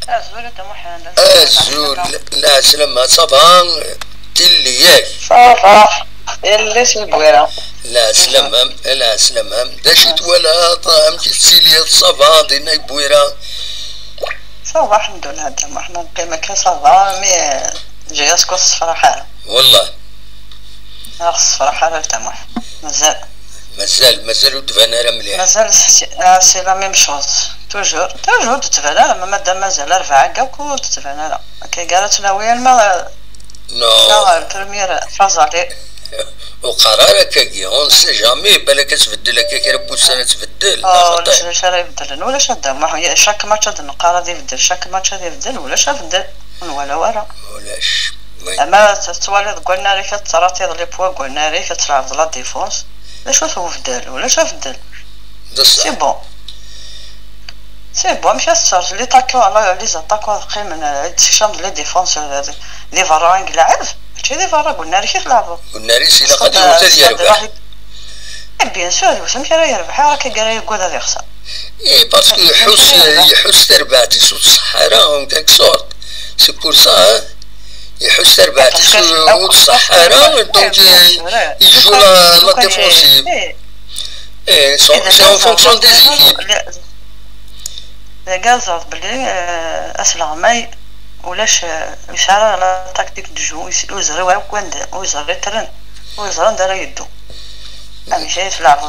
ازول تمحن ازول لا سلامة صباح تلي ياك صافا اللي سلبويرة لا سلامة لا سلامة داشت ولا طعم تسيلي صباح دينا بويرة صافا الحمد لله تما حنا نقيمك صافا مي جياسكو الصفراحة والله الصفراحة تما مازال مازال ودفانا راه مليح مازال سي لا ميم شوز توجور تتفانا ما مادام مازال 4 كاع تتفانا كي قالت لا وين ما نو البريمير فازالي وقرارك كي اون سي جامي بالك تبدل هكاك ربو السنه تبدل ما خطا ولا شرا يبدل ولا شاد ما شاك ماتش هاد النقاره غادي يبدل شاك ماتش غادي يبدل ولا يبدل ولا ولاش اما توالي قلنا لك تراتي لي بوا قلنا لك تلعب لا ديفونس لاش هو بدل ولا بدل سي بون مشى الشارج لي طاكو على لي زاتاكو قيم تشام لي ديفونس لي فارانغ لعب ماشي لي فارا قلنا لك تلعبوا قلنا لي سي لا غادي يربح بيان سور واش مشى يربح راه كي قال يقول غادي يخسر اي باسكو يحس تربعتي صوت الصحراء داك سورت سي بور سا يحس تربعتي صوت الصحراء دونك يجو لا ديفونسيف اي سي اون فونكسيون دي زيكيب غازات بلي اسلامي ولاش يشعر على تكتيك دو جو وزري وكوند وزري ترن وزران دار يدو ماشي تلعب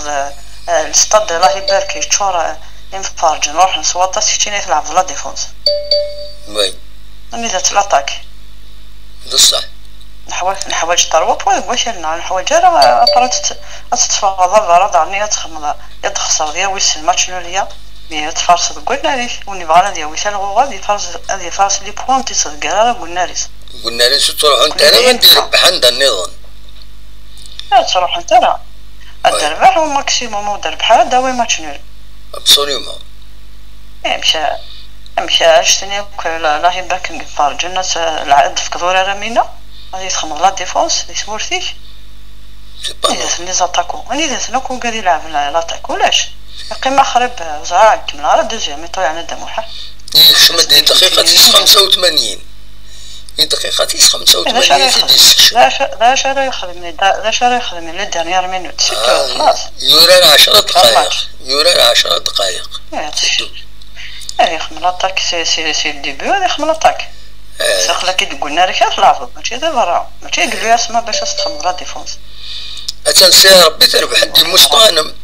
الستاد راه يبارك يتشور ينفرج نروح نصوت سيتيني تلعب لا ديفونس وي اني ذات لاطاك بصح نحوايج طروط واش نحوايج راه ابرات تتفاضل راه دعني تخمض يد خسر ديال ويس الماتش نوليا مي تفرس قلنا ليش ونبغى ديال ويس غادي يفرس هذه فرس لي بوين تصدق راه قلنا ليش تروح انت انا ما ندير بحال النظام تروح انت راه الدربح هو ماكسيموم ودربح هذا هو ماتش نول ابسوليومون مشى شتني لا يباك نفرج الناس العدد في كثوره رمينا غادي تخمض لا ديفونس يسمورتيش لي زاتاكو اني ذات نكون قاعد يلعب لاطاكو ولاش قيمة خرب زعاع كمل على دوزيام يطلع عنا دموحة يخمد دقيقة 85 دقيقة 85 لاش راه يخدم لي دانيير مينوت خلاص يورا 10 دقائق يورا 10 دقائق يخمل لاطاك سي الديبي هذا يخمل لاطاك ساقلا كي قلنا لك تلعبوا ماشي دابا ماشي قال لي اسما باش تخمم لا ديفونس اتنسى ربي تربح دي مستانم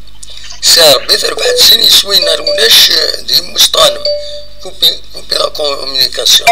سي ربي تربح سيني سوينر ولاش دي مستانم كوبي لا كومونيكاسيون